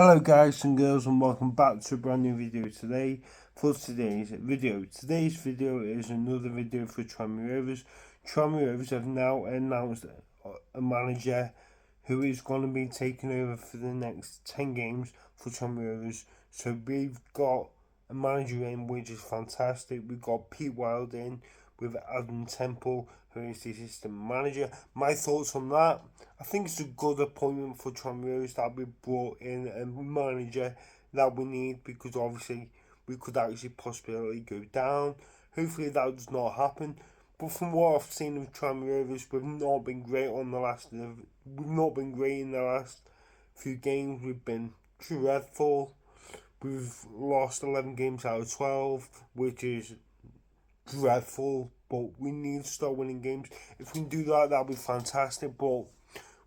Hello guys and girls, and welcome back to a brand new video today. For today's video is another video for Tranmere. Tranmere have now announced a manager who is going to be taking over for the next 10 games for Tranmere. So we've got a manager in, which is fantastic. We've got Pete Wild in with Adam Temple, who is the assistant manager. My thoughts on that: I think it's a good appointment for Tranmere that we brought in a manager that we need, because obviously we could actually possibly go down. Hopefully that does not happen. But from what I've seen of Tranmere, we've not been great in the last few games. We've been dreadful. We've lost 11 games out of 12, which is dreadful. But we need to start winning games. If we can do that, that'll be fantastic. But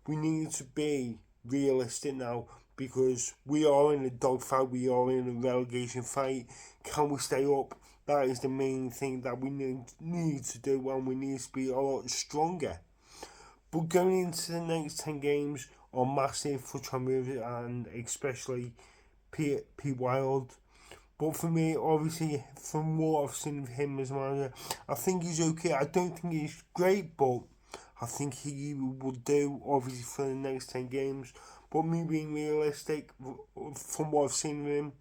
we need to be realistic now, because we are in a dogfight, we are in a relegation fight. Can we stay up? That is the main thing that we need to do, and we need to be a lot stronger. But going into the next 10 games are massive for Tranmere, and especially Pete Wild. But for me, obviously, from what I've seen of him as manager, I think he's okay. I don't think he's great, but I think he will do, obviously, for the next 10 games. But me being realistic, from what I've seen of him,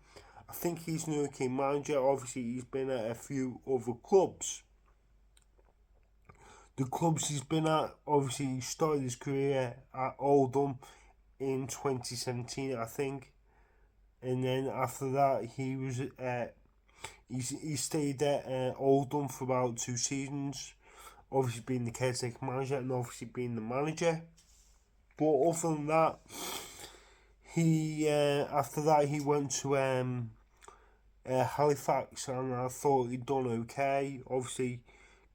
I think he's an okay manager. Obviously, he's been at a few other clubs. The clubs he's been at, obviously, he started his career at Oldham in 2017, I think. And then after that, he stayed at Oldham for about 2 seasons, obviously being the caretaker manager and obviously being the manager. But other than that, after that he went to Halifax, and I thought he'd done okay. Obviously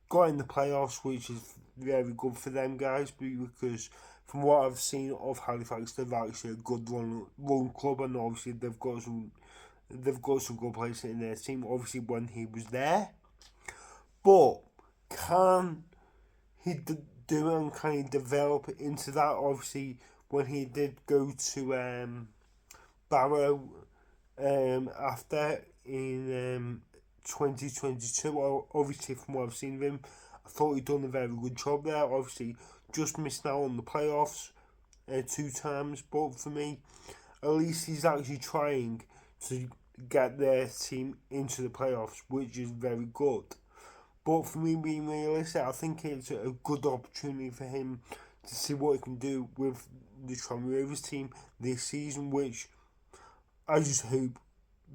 got in the playoffs, which is very good for them guys, because from what I've seen of Halifax, they're actually a good run club, and obviously they've got some good players in their team, obviously, when he was there. But can he do it, and can he develop into that? Obviously, when he did go to Barrow after in 2022, obviously from what I've seen of him, I thought he'd done a very good job there. Obviously, just missed out on the playoffs 2 times, but for me, at least he's actually trying to get their team into the playoffs, which is very good. But for me, being realistic, I think it's a good opportunity for him to see what he can do with the Tranmere team this season, which I just hope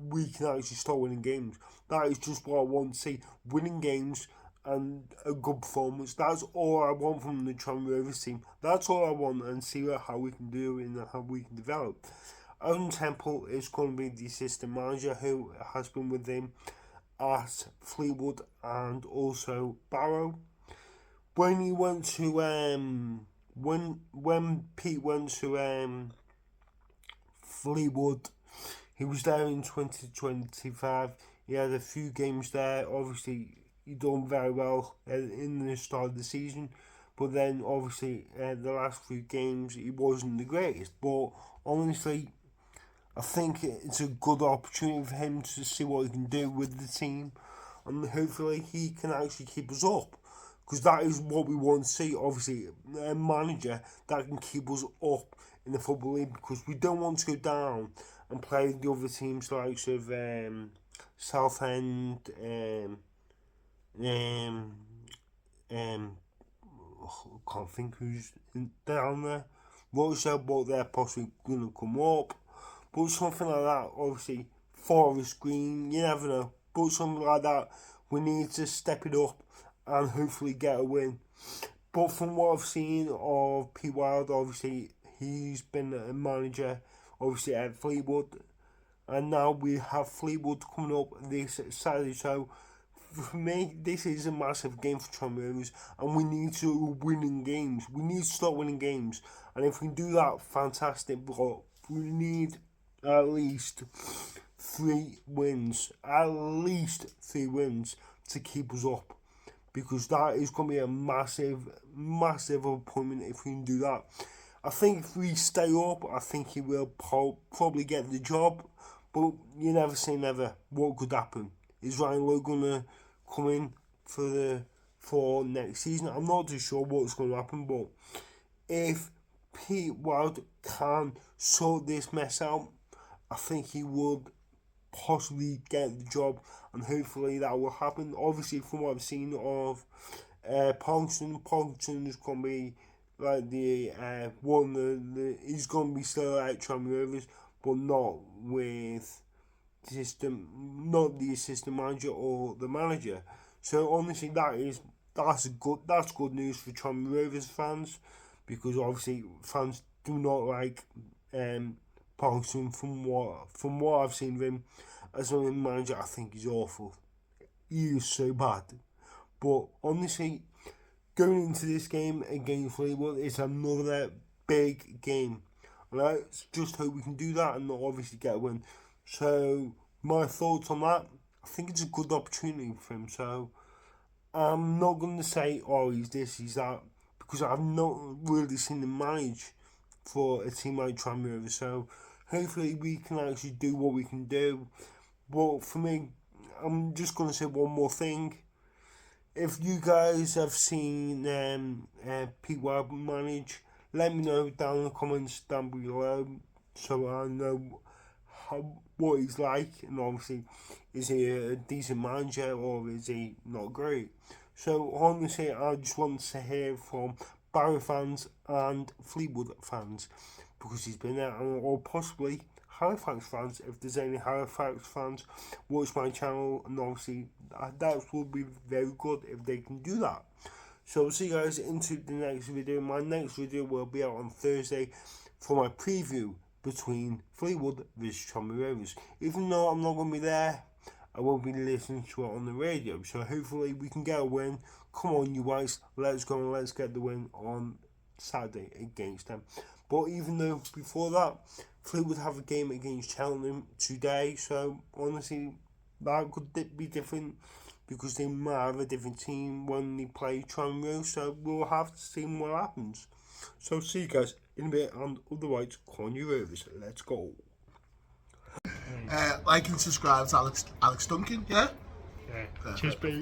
we can actually start winning games. That is just what I want to see: winning games and a good performance. That's all I want from the Tranmere team. That's all I want, and see how we can do and how we can develop. Adam Temple is going to be the assistant manager, who has been with him at Fleetwood and also Barrow. When he went to when Pete went to Fleetwood, he was there in 2025. He had a few games there. Obviously, he done very well in the start of the season, but then obviously the last few games he wasn't the greatest. But honestly, I think it's a good opportunity for him to see what he can do with the team, and hopefully he can actually keep us up, because that is what we want to see. Obviously, a manager that can keep us up in the Football League, because we don't want to go down and play the other teams like Southend, I can't think who's down there. Rochdale, but they're possibly going to come up. But something like that, obviously, Forest Green, you never know. But something like that, we need to step it up and hopefully get a win. But from what I've seen of Pete Wild, obviously, he's been a manager, obviously, at Fleetwood. And now we have Fleetwood coming up this Saturday. So, for me, this is a massive game for Tranmere, and we need to win in games. We need to start winning games. And if we can do that, fantastic. But we need at least 3 wins. At least 3 wins to keep us up, because that is going to be a massive appointment if we can do that. I think if we stay up, I think he will probably get the job. But you never say never. What could happen? Is Ryan Lowe gonna come in for next season? I'm not too sure what's going to happen, but if Pete Wild can sort this mess out, I think he would possibly get the job, and hopefully that will happen. Obviously, from what I've seen of Pongson is going to be like the he's going to be still at Tranmere Rovers, but not with not the assistant manager or the manager. So honestly, that's good news for Tranmere Rovers fans, because obviously fans do not like Pongson. From what I've seen of him as a manager, I think he's awful. He is so bad. But honestly, going into this game against Fleetwood is another big game. Let's just hope we can do that and not obviously get a win. So my thoughts on that, I think it's a good opportunity for him. So I'm not going to say, oh, he's this, he's that, because I've not really seen him manage for a team like Tranmere. So hopefully we can actually do what we can do. But for me, I'm just going to say one more thing. If you guys have seen Pete Wild manage, let me know down in the comments down below, so I know what he's like, and obviously, is he a decent manager or is he not great? So honestly, I just want to hear from Barrow fans and Fleetwood fans, because he's been there, or possibly Halifax fans. If there's any Halifax fans, watch my channel, and obviously that would be very good if they can do that. So I'll see you guys into the next video. My next video will be out on Thursday for my preview between Fleetwood versus Tranmere Rovers. Even though I'm not going to be there, I will be listening to it on the radio. So hopefully we can get a win. Come on, you guys, let's go and let's get the win on Saturday against them. But even though before that, Fleetwood have a game against Cheltenham today, so honestly that could be different, because they might have a different team when they play Tranmere, so we'll have to see what happens. So see you guys in a bit, and otherwise, Corn you Rovers, let's go. Like and subscribe to Alex Duncan, yeah? Yeah. Cheers, baby.